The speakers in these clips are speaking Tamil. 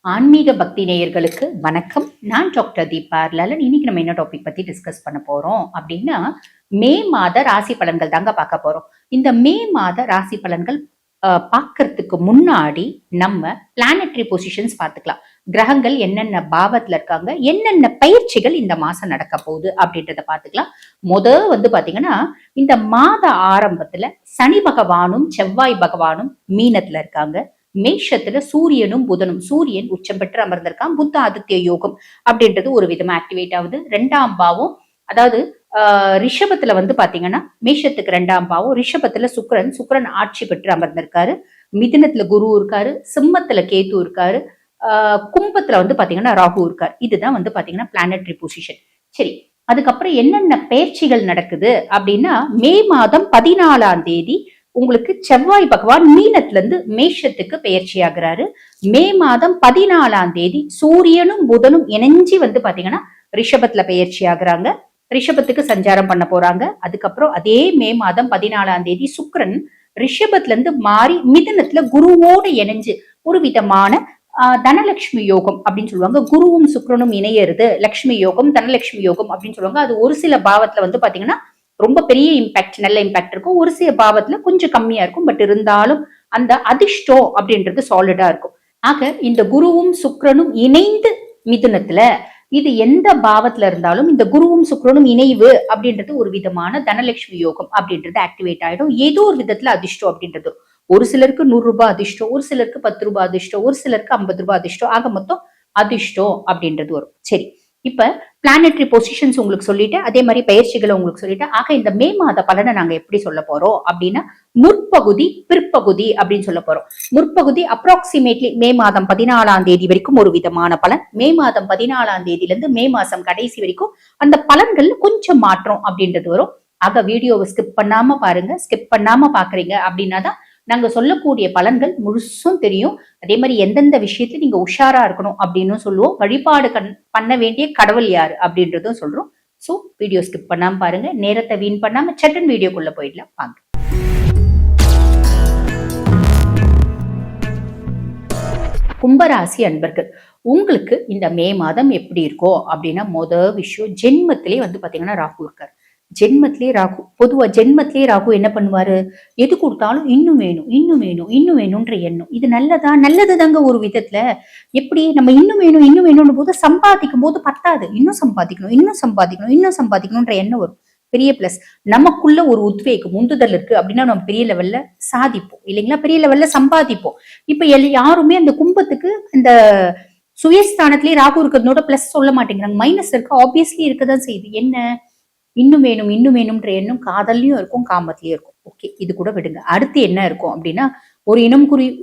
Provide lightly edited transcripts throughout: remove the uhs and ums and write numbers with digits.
ஆன்மீக பக்தி நேயர்களுக்கு வணக்கம். நான் டாக்டர் தீபா லலன். இன்னைக்கு நம்ம என்ன டாபிக் பத்தி டிஸ்கஸ் பண்ண போறோம் அப்படின்னா, மே மாத ராசி பலன்கள் தாங்க பார்க்க போறோம். இந்த மே மாத ராசி பலன்கள் பார்க்கறதுக்கு முன்னாடி நம்ம பிளானட்டரி பொசிஷன்ஸ் பார்த்துக்கலாம். கிரகங்கள் என்னென்ன பாவத்துல இருக்காங்க, என்னென்ன பயிற்சிகள் இந்த மாசம் நடக்க போகுது அப்படின்றத பார்த்துக்கலாம். பாத்தீங்கன்னா, இந்த மாத ஆரம்பத்துல சனி பகவானும் செவ்வாய் பகவானும் மீனத்துல இருக்காங்க. மேஷத்துல சூரியனும் புதனும், சூரியன் உச்சம் பெற்று அமர்ந்திருக்கான். புத்த ஆதித்ய யோகம் அப்படின்றது ஒரு விதமா ஆக்டிவேட் ஆகுது. ரெண்டாம் பாவம், அதாவது ரிஷபத்துல பாத்தீங்கன்னா மேஷத்துக்கு ரெண்டாம் பாவம், ரிஷபத்துல சுக்கிரன் ஆட்சி பெற்று அமர்ந்திருக்காரு. மிதுனத்துல குரு இருக்காரு, சிம்மத்துல கேது இருக்காரு, கும்பத்துல பாத்தீங்கன்னா ராகு இருக்காரு. இதுதான் பாத்தீங்கன்னா பிளானட்டரி பொசிஷன். சரி, அதுக்கப்புறம் என்னென்ன பயிற்சிகள் நடக்குது அப்படின்னா, மே மாதம் 14ஆம் தேதி உங்களுக்கு செவ்வாய் பகவான் மீனத்துல இருந்து மேஷத்துக்கு பயிற்சி ஆகுறாரு. மே மாதம் 14ஆம் தேதி சூரியனும் புதனும் இணைஞ்சி பாத்தீங்கன்னா ரிஷபத்துல பயிற்சி ஆகுறாங்க. ரிஷபத்துக்கு சஞ்சாரம் பண்ண போறாங்க. அதுக்கப்புறம் அதே மே மாதம் 14ஆம் தேதி சுக்கிரன் ரிஷபத்துல இருந்து மாறி மிதுனத்துல குருவோடு இணைஞ்சு ஒரு விதமான தனலட்சுமி யோகம் அப்படின்னு சொல்லுவாங்க. குருவும் சுக்கிரனும் இணையறது லட்சுமி யோகம், தனலட்சுமி யோகம் அப்படின்னு சொல்லுவாங்க. அது ஒரு சில பாவத்துல பாத்தீங்கன்னா ரொம்ப பெரிய இம்பாக்ட், நல்ல இம்பாக்ட் இருக்கும். ஒரு சில பாவத்துல கொஞ்சம் கம்மியா இருக்கும். பட் இருந்தாலும் அந்த அதிர்ஷ்டம் அப்படின்றது சாலிடா இருக்கும். ஆக இந்த குருவும் சுக்கிரனும் இணைந்து மிதுனத்துல, இது எந்த பாவத்துல இருந்தாலும் இந்த குருவும் சுக்கிரனும் இணைவு அப்படின்றது ஒரு விதமான தனலட்சுமி யோகம் அப்படின்றது ஆக்டிவேட் ஆயிடும். ஏதோ ஒரு விதத்துல அதிர்ஷ்டம் அப்படின்றது, ஒரு சிலருக்கு 100 ரூபாய் அதிர்ஷ்டம், ஒரு சிலருக்கு 10 ரூபாய் அதிர்ஷ்டம், ஒரு சிலருக்கு 50 ரூபாய் அதிர்ஷ்டம், ஆக மொத்தம் அதிர்ஷ்டம் அப்படின்றது வரும். சரி, இப்ப பிளானட்டரி பொசிஷன்ஸ் உங்களுக்கு சொல்லிட்டு, அதே மாதிரி பயிற்சிகளை உங்களுக்கு சொல்லிட்டு, ஆக இந்த மே மாத பலனை நாங்க எப்படி சொல்ல போறோம் அப்படின்னா, முற்பகுதி பிற்பகுதி அப்படின்னு சொல்ல போறோம். முற்பகுதி அப்ராக்சிமேட்லி மே மாதம் 14ஆம் தேதி வரைக்கும் ஒரு விதமான பலன். மே மாதம் 14ஆம் தேதியில இருந்து மே மாசம் கடைசி வரைக்கும் அந்த பலன்கள் கொஞ்சம் மாற்றம் அப்படின்றது வரும். ஆக வீடியோவை ஸ்கிப் பண்ணாம பாருங்க. ஸ்கிப் பண்ணாம பாக்குறீங்க அப்படின்னா தான் நாங்க சொல்லக்கூடிய பலன்கள் முழுசும் தெரியும். அதே மாதிரி எந்தெந்த விஷயத்துல நீங்க உஷாரா இருக்கணும் அப்படின்னு சொல்லுவோம். வழிபாடு பண்ண வேண்டிய கடவுள் யாரு அப்படின்றதும் சொல்றோம். சோ வீடியோ ஸ்கிப் பண்ணாம பாருங்க. நேரத்தை வீண் பண்ணாம சட்டன் வீடியோக்குள்ள போயிடலாம் வாங்க. கும்பராசி அன்பர்கள், உங்களுக்கு இந்த மே மாதம் எப்படி இருக்கோ அப்படின்னா, விஷயம் ஜென்மத்திலே பாத்தீங்கன்னா ராகு இருக்காரு. ஜென்மத்திலே ராகு, பொதுவா ஜென்மத்திலே ராகு என்ன பண்ணுவாரு, எது கொடுத்தாலும் இன்னும் வேணும் இன்னும் வேணும் இன்னும் வேணும்ன்ற எண்ணம். இது நல்லதா? நல்லது தாங்க ஒரு விதத்துல. எப்படி நம்ம இன்னும் வேணும் இன்னும் வேணும்னு போது சம்பாதிக்கும் போது பத்தாது, இன்னும் சம்பாதிக்கணும் இன்னும் சம்பாதிக்கணும் இன்னும் சம்பாதிக்கணும்ன்ற எண்ணம் வரும். பெரிய பிளஸ், நமக்குள்ள ஒரு உத்வேகம் உந்துதல் இருக்கு அப்படின்னா நம்ம பெரிய லெவல்ல சாதிப்போம் இல்லைங்களா, பெரிய லெவல்ல சம்பாதிப்போம். இப்ப யாருமே அந்த கும்பத்துக்கு இந்த சுயஸ்தானத்திலேயே ராகு இருக்கிறதோட பிளஸ் சொல்ல மாட்டேங்கிறாங்க, மைனஸ் இருக்கு. ஆப்வியஸ்லி இருக்கதான் செய்யுது. என்ன, இன்னும் வேணும் இன்னும் வேணும்ன்ற எண்ணம் காதல்லையும் இருக்கும், காமத்திலயும் இருக்கும். ஓகே, இது கூட விடுங்க. அடுத்து என்ன இருக்கும் அப்படின்னா, ஒரு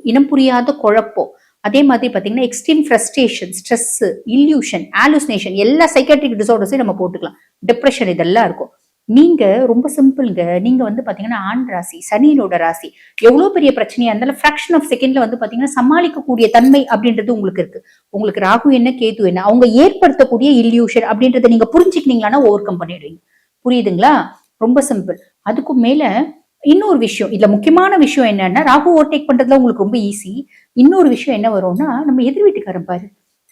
இனம் புரியாத குழப்பம். அதே மாதிரி பாத்தீங்கன்னா எக்ஸ்ட்ரீம் ஃப்ரஸ்ட்ரேஷன், ஸ்ட்ரெஸ், இல்யூஷன், ஆலுசினேஷன், எல்லா சைக்காட்ரிக் டிசார்டர்ஸையும் நம்ம போட்டுக்கலாம். டிப்ரெஷன், இதெல்லாம் இருக்கும். நீங்க ரொம்ப சிம்பிள்ங்க. நீங்க பாத்தீங்கன்னா ஆண் ராசி, சனியினோட ராசி. எவ்வளவு பெரிய பிரச்சனையா இருந்தாலும் ஃபிராக்ஷன் ஆஃப் செகண்ட்ல பாத்தீங்கன்னா சமாளிக்கக்கூடிய தன்மை அப்படின்றது உங்களுக்கு இருக்கு. உங்களுக்கு ராகு என்ன கேது என்ன, அவங்க ஏற்படுத்தக்கூடிய இல்யூஷன் அப்படின்றத நீங்க புரிஞ்சுக்கினீங்கன்னா ஓவர் கம் பண்ணிடுவீங்க. புரியுதுங்களா? ரொம்ப சிம்பிள். அதுக்கும் மேல இன்னொரு விஷயம், இதுல முக்கியமான விஷயம் என்னன்னா, ராகு ஓவர்டேக் பண்றதுல உங்களுக்கு ரொம்ப ஈஸி. இன்னொரு விஷயம் என்ன வரும்னா, நம்ம எதிர் வீட்டுக்காரன் பாரு,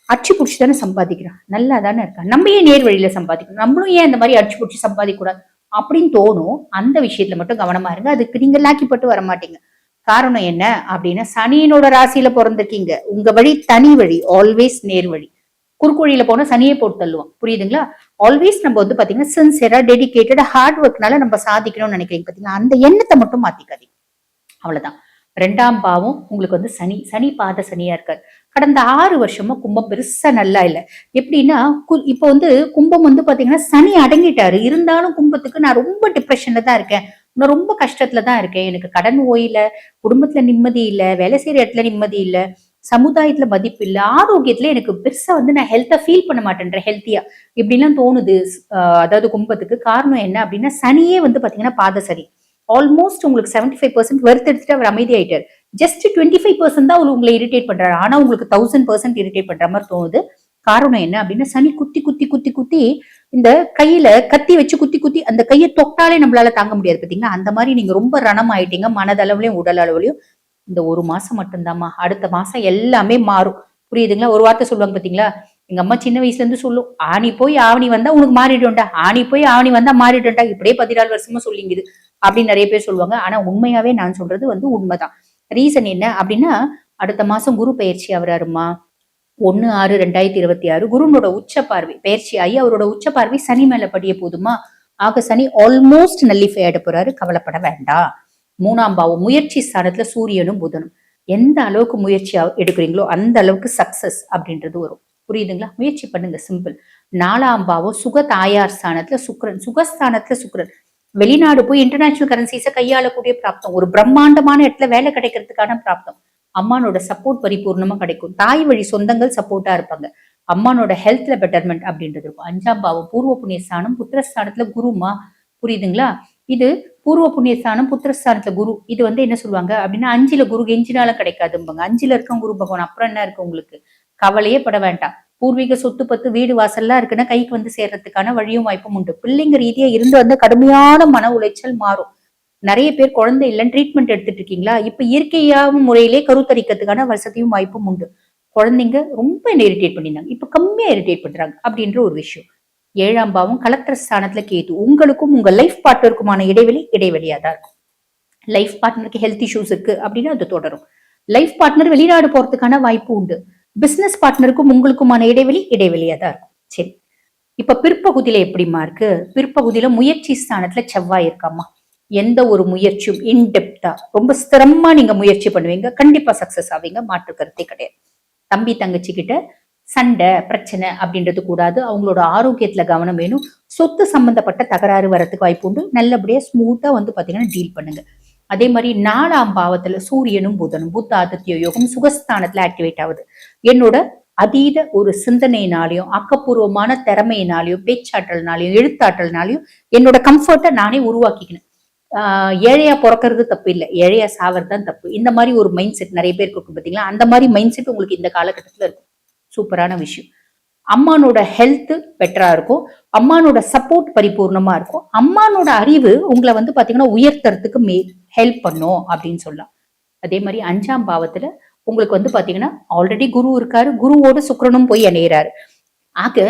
அடிச்சு புடிச்சு தானே சம்பாதிக்கிறான், நல்லா தானே இருக்கான், நம்ம ஏன் நேர் வழியில சம்பாதிக்கணும், நம்மளும் ஏன் இந்த மாதிரி அடிச்சு புடிச்சு சம்பாதிக்க கூடாது அப்படின்னு தோணும். அந்த விஷயத்துல மட்டும் கவனமா இருங்க. அதுக்கு நீங்க லாக்கிப்பட்டு வர மாட்டீங்க. காரணம் என்ன அப்படின்னா, சனியினோட ராசியில பிறந்திருக்கீங்க. உங்க வழி தனி வழி, ஆல்வேஸ் நேர் வழி. குறுக்கு வழியில போனா சனியை போட்டு தள்ளுவான். புரியுதுங்களா? ஆல்வேஸ் நம்ம பாத்தீங்கன்னா சின்சியரா, டெடிகேட்டட், ஹார்ட் ஒர்க்னால நம்ம சாதிக்கணும்னு நினைக்கிறீங்க பாத்தீங்கன்னா, அந்த எண்ணத்தை மட்டும் மாத்திக்காதீங்க. அவ்வளவுதான். ரெண்டாம் பாவம் உங்களுக்கு சனி பாத சனியா இருக்காரு. கடந்த 6 வருஷமா கும்பம் பெருசா நல்லா இல்ல. எப்படின்னா, இப்ப கும்பம் பாத்தீங்கன்னா சனி அடங்கிட்டாரு. இருந்தாலும் கும்பத்துக்கு நான் ரொம்ப டிப்ரெஷன்ல தான் இருக்கேன், நான் ரொம்ப கஷ்டத்துல தான் இருக்கேன், எனக்கு கடன் ஓயில, குடும்பத்துல நிம்மதி இல்ல, வேலை செய்யற இடத்துல நிம்மதி இல்ல, சமுதாயத்துல மதிப்பு இல்ல, ஆரோக்கியத்துல எனக்கு பெருசா நான் ஹெல்த்தா ஃபீல் பண்ண மாட்டேன்ற, ஹெல்த்தியா இப்படிலாம் தோணுது. அதாவது கும்பத்துக்கு காரணம் என்ன அப்படின்னா, சனியே பாத்தீங்கன்னா பாத சனி. ஆல்மோஸ்ட் உங்களுக்கு 75% வெறுத்து எடுத்துட்டு அவர் அமைதி ஆயிட்டார். ஜஸ்ட் 25% தான் உங்களை இரிட்டேட் பண்றாரு. ஆனா உங்களுக்கு 1000% இரிட்டேட் பண்ற மாதிரி தோணுது. காரணம் என்ன அப்படின்னா, சனி குத்தி குத்தி குத்தி குத்தி இந்த கையில கத்தி வச்சு குத்தி குத்தி அந்த கையை தொட்டாலே நம்மளால தாங்க முடியாது பாத்தீங்கன்னா. அந்த மாதிரி நீங்க ரொம்ப ரணம் ஆயிட்டீங்க, மனதளவுலயும் உடல் அளவுலயும். இந்த ஒரு மாசம் மட்டும்தாம்மா, அடுத்த மாசம் எல்லாமே மாறும். புரியுதுங்களா? ஒரு வார்த்தை சொல்லுவாங்க பாத்தீங்களா, எங்க அம்மா சின்ன வயசுல இருந்து சொல்லும், ஆணி போய் ஆவணி வந்தா உனக்கு மாறிடும்டா, ஆணி போய் ஆவணி வந்தா மாறிடும்டா, இப்படியே 14 வருஷமா சொல்லிங்குது அப்படின்னு நிறைய பேர் சொல்லுவாங்க. ஆனா உண்மையாவே நான் சொல்றது வந்து உண்மைதான். ரீசன் என்ன அப்படின்னா, அடுத்த மாசம் குரு பயிற்சி ஆகுறாருமா. 1/6/2026 குருனோட உச்ச பார்வை பயிற்சி ஆகி அவரோட உச்ச பார்வை சனி மேல படிய போதுமா. ஆக சனி ஆல்மோஸ்ட் நல்லிஃபை ஆயிட போறாரு, கவலைப்பட வேண்டாம். 3ஆம் பாவம் முயற்சி ஸ்தானத்துல சூரியனும் புதனும். எந்த அளவுக்கு முயற்சி எடுக்கிறீங்களோ அந்த அளவுக்கு சக்சஸ் அப்படின்றது வரும். புரியுதுங்களா? முயற்சி பண்ணுங்க, சிம்பிள். 4ஆம் பாவம் சுக தாயார் ஸ்தானத்துல சுக்கிரன், சுகஸ்தானத்துல சுக்கிரன். வெளிநாடு போய் இன்டர்நேஷனல் கரன்சிஸை கையாளக்கூடிய பிராப்தம், ஒரு பிரம்மாண்டமான இடத்துல வேலை கிடைக்கிறதுக்கான பிராப்தம். அம்மானோட சப்போர்ட் பரிபூர்ணமா கிடைக்கும். தாய் வழி சொந்தங்கள் சப்போர்ட்டா இருப்பாங்க. அம்மானோட ஹெல்த்ல பெட்டர்மெண்ட் அப்படின்றது இருக்கும். 5ஆம் பாவம் பூர்வ புண்ணிய ஸ்தானம் புத்திரஸ்தானத்துல குருமா. புரியுதுங்களா? இது பூர்வ புண்ணிய ஸ்தானம் புத்திரஸ்தானத்துல குரு. இது வந்து என்ன சொல்லுவாங்க அப்படின்னா, 5ல குரு கெஞ்சினாலும் கிடைக்காதும்பாங்க. 5ல இருக்க குரு பகவான். அப்புறம் என்ன இருக்கு உங்களுக்கு? கவலையே பட வேண்டாம். பூர்வீக சொத்து பத்து வீடு வாசல்லாம் இருக்குன்னா கைக்கு வந்து சேர்றதுக்கான வழியும் வாய்ப்பும் உண்டு. பிள்ளைங்க ரீதியா இருந்து வந்து கடுமையான மன உளைச்சல் மாறும். நிறைய பேர் குழந்தை இல்லைன்னு ட்ரீட்மெண்ட் எடுத்துட்டு இருக்கீங்களா? இப்ப இயற்கையான முறையிலே கருத்தரிக்கிறதுக்கான வசதியும் வாய்ப்பும் உண்டு. குழந்தைங்க ரொம்ப என்ன இரிட்டேட் பண்ணிருந்தாங்க, இப்ப கம்மியா இரிட்டேட் பண்றாங்க அப்படின்ற ஒரு விஷயம். 7ஆம் பாவம் கலெக்டர் ஸ்தானத்துல கேது. உங்களுக்கும் உங்க லைஃப் பார்ட்னருக்குமான இடைவெளியா தான் இருக்கும். லைஃப் பார்ட்னருக்கு ஹெல்த் இஷ்யூஸ் இருக்கு அப்படின்னா அது தொடரும். லைஃப் பார்ட்னர் வெளிநாடு போறதுக்கான வாய்ப்பு உண்டு. பிசினஸ் பார்ட்னருக்கும் உங்களுக்குமான இடைவெளியா தான் இருக்கும். சரி, இப்ப பிற்பகுதியில எப்படிமா இருக்கு? பிற்பகுதியில முயற்சி ஸ்தானத்துல செவ்வாய் இருக்காமா. எந்த ஒரு முயற்சியும் இன்டெப்தா ரொம்ப ஸ்திரமா நீங்க முயற்சி பண்ணுவீங்க, கண்டிப்பா சக்சஸ் ஆவீங்க, மாற்று கருத்தே கிடையாது. தம்பி தங்கச்சி கிட்ட சண்டை பிரச்சனை அப்படின்றது கூடாது. அவங்களோட ஆரோக்கியத்துல கவனம் வேணும். சொத்து சம்பந்தப்பட்ட தகராறு வரத்துக்கு வாய்ப்பு உண்டு. நல்லபடியா ஸ்மூத்தா வந்து பாத்தீங்கன்னா டீல் பண்ணுங்க. அதே மாதிரி 4ஆம் பாவத்துல சூரியனும் புதனும் புத்த ஆதித்ய யோகம் சுகஸ்தானத்துல ஆக்டிவேட் ஆகுது. என்னோட அதீத ஒரு சிந்தனையினாலையும் ஆக்கப்பூர்வமான திறமையினாலையும் பேச்சாற்றல்னாலையும் எழுத்தாற்றல்னாலையும் என்னோட கம்ஃபர்ட்டை நானே உருவாக்கிக்கணும். ஏழையா பிறக்கிறது தப்பு இல்லை, ஏழையா சாவது தான் தப்பு. இந்த மாதிரி ஒரு மைண்ட் செட் நிறைய பேருக்கு இருக்கும் பாத்தீங்களா? அந்த மாதிரி மைண்ட் செட் உங்களுக்கு இந்த காலகட்டத்துல இருக்கும். சூப்பரான விஷயம். அம்மானோட ஹெல்த் பெட்டரா இருக்கும். அம்மானோட சப்போர்ட் பரிபூர்ணமா இருக்கும். அம்மானோட அறிவு உங்களை வந்து பாத்தீங்கன்னா உயர்த்துறதுக்கு ஹெல்ப் பண்ணும் அப்படின்னு சொல்லலாம். அதே மாதிரி 5ஆம் பாவத்துல உங்களுக்கு வந்து பாத்தீங்கன்னா ஆல்ரெடி குரு இருக்காரு. குருவோட சுக்கிரனும் போய் இணையிறாரு. ஆக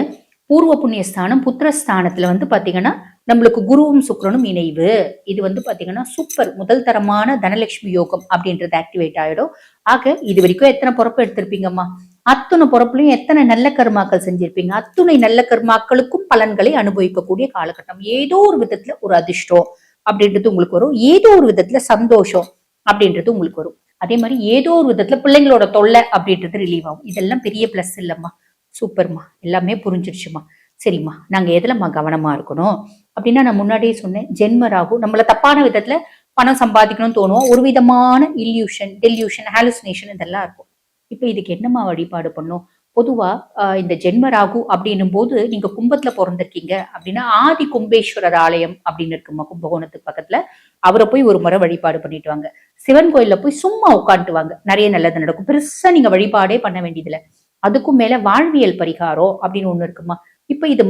பூர்வ புண்ணிய ஸ்தானம் புத்திரஸ்தானத்துல வந்து பாத்தீங்கன்னா நம்மளுக்கு குருவும் சுக்கிரனும் இணைவு. இது வந்து பாத்தீங்கன்னா சூப்பர் முதல் தரமான தனலட்சுமி யோகம் அப்படின்றது ஆக்டிவேட் ஆயிடும். ஆக இது வரைக்கும் எத்தனை பொறுப்பு எடுத்திருப்பீங்கம்மா? அத்துணை பொறுப்புலையும் எத்தனை நல்ல கர்மாக்கள் செஞ்சிருப்பீங்க. அத்துணை நல்ல கர்மாக்களுக்கும் பலன்களை அனுபவிக்கக்கூடிய காலகட்டம். ஏதோ ஒரு விதத்துல ஒரு அதிர்ஷ்டம் அப்படின்றது உங்களுக்கு வரும். ஏதோ ஒரு விதத்துல சந்தோஷம் அப்படின்றது உங்களுக்கு வரும். அதே மாதிரி ஏதோ ஒரு விதத்துல பிள்ளைங்களோட தொல்லை அப்படின்றது ரிலீவ் ஆகும். இதெல்லாம் பெரிய பிளஸ் இல்லம்மா. சூப்பர்மா, எல்லாமே புரிஞ்சிருச்சுமா. சரிம்மா, நாங்க எதுலம்மா கவனமா இருக்கணும் அப்படின்னா, நான் முன்னாடியே சொன்னேன், ஜென்ம ராகு நம்மள தப்பான விதத்துல பணம் சம்பாதிக்கணும்னு தோணும். ஒரு விதமான இல்யூஷன் டெல்யூஷன் ஹாலுசினேஷன் இதெல்லாம் இருக்கும். இப்ப இதுக்கு என்னம்மா வழிபாடு பண்ணும்? பொதுவா இந்த ஜென்ம ராகு அப்படின்னும் போது நீங்க கும்பத்துல பிறந்திருக்கீங்க அப்படின்னா ஆதி கும்பேஸ்வரர் ஆலயம் அப்படின்னு இருக்குமா கும்பகோணத்துக்கு பக்கத்துல. அவரை போய் ஒரு முறை வழிபாடு பண்ணிட்டு வாங்க. சிவன் கோயில்ல போய் சும்மா உட்காந்துட்டு வாங்க, நிறைய நல்லது நடக்கும். பெருசா நீங்க வழிபாடே பண்ண வேண்டியதுல. அதுக்கும் மேல வாழ்வியல் பரிகாரம் அப்படின்னு ஒண்ணு இருக்குமா. இப்ப இது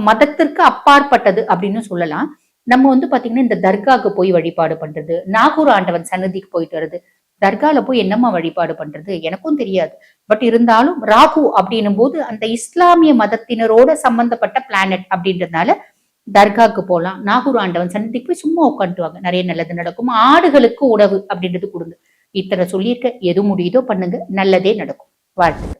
மதத்திற்கு அப்பாற்பட்டது அப்படின்னு சொல்லலாம். நம்ம வந்து பாத்தீங்கன்னா இந்த தர்காக்கு போய் வழிபாடு பண்றது, நாகூர் ஆண்டவன் சன்னதிக்கு போயிட்டு வருது. தர்கால போய் என்னம்மா வழிபாடு பண்றது எனக்கும் தெரியாது. பட் இருந்தாலும் ராகு அப்படின்னும் போது அந்த இஸ்லாமிய மதத்தினரோட சம்பந்தப்பட்ட பிளானட் அப்படின்றதுனால தர்காக்கு போகலாம். நாகூர் ஆண்டவன் சன்னதிக்கு போய் சும்மா உட்காந்துவாங்க, நிறைய நல்லது நடக்கும். ஆடுகளுக்கு உணவு அப்படின்றது கொடுங்க. இத்தனை சொல்லியிருக்க, எது முடியுதோ பண்ணுங்க, நல்லதே நடக்கும். வாழ்த்துக்கள்.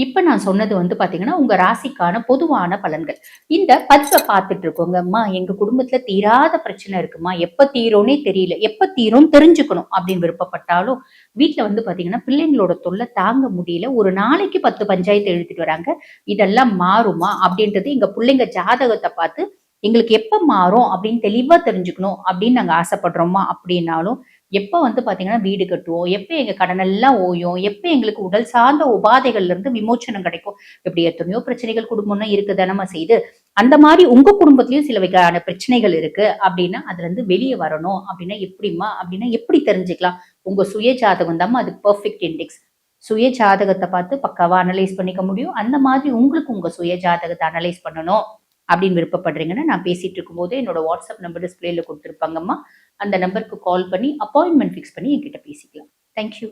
இப்ப நான் சொன்னது வந்து பாத்தீங்கன்னா உங்க ராசிக்கான பொதுவான பலன்கள். இந்த பதிவை பார்த்துட்டு இருக்கோங்க, அம்மா எங்க குடும்பத்துல தீராத பிரச்சனை இருக்குமா, எப்ப தீரும்னே தெரியல, எப்ப தீரும் தெரிஞ்சுக்கணும் அப்படின்னு விருப்பப்பட்டாலும் வீட்டுல வந்து பாத்தீங்கன்னா பிள்ளைங்களோட தொல்லை தாங்க முடியல, ஒரு நாளைக்கு 10 பஞ்சாயத்து எழுதிட்டு வராங்க, இதெல்லாம் மாறுமா அப்படின்றது எங்க பிள்ளைங்க ஜாதகத்தை பார்த்து எங்களுக்கு எப்ப மாறும் அப்படின்னு தெளிவா தெரிஞ்சுக்கணும் அப்படின்னு நாங்க ஆசைப்படுறோமா அப்படின்னாலும், எப்ப வந்து பாத்தீங்கன்னா வீடு கட்டுவோம், எப்ப எங்க கடன் எல்லாம் ஓயும், எப்ப எங்களுக்கு உடல் சார்ந்த உபாதைகள்ல இருந்து விமோச்சனம் கிடைக்கும், இப்படி எத்தனையோ பிரச்சனைகள் குடும்பம்னா இருக்குதானமா செய்து. அந்த மாதிரி உங்க குடும்பத்திலயும் சில வகையான பிரச்சனைகள் இருக்கு அப்படின்னா அதுல இருந்து வெளியே வரணும் அப்படின்னா எப்படிமா அப்படின்னா எப்படி தெரிஞ்சுக்கலாம்? உங்க சுய ஜாதகம் தான் அதுக்கு பெர்ஃபெக்ட் இண்டெக்ஸ். சுய ஜாதகத்தை பார்த்து பக்காவா அனலைஸ் பண்ணிக்க முடியும். அந்த மாதிரி உங்களுக்கு உங்க சுய ஜாதகத்தை அனலைஸ் பண்ணணும் அப்படின்னு விருப்பப்படுறீங்கன்னா, நான் பேசிட்டு இருக்கும் போது என்னோட வாட்ஸ்அப் நம்பர் டிஸ்பிளேல கொடுத்துருப்பாங்கம்மா. அந்த நம்பருக்கு கால் பண்ணி அப்பாயின்மெண்ட் ஃபிக்ஸ் பண்ணி என்கிட்ட பேசிக்கலாம். தேங்க்யூ.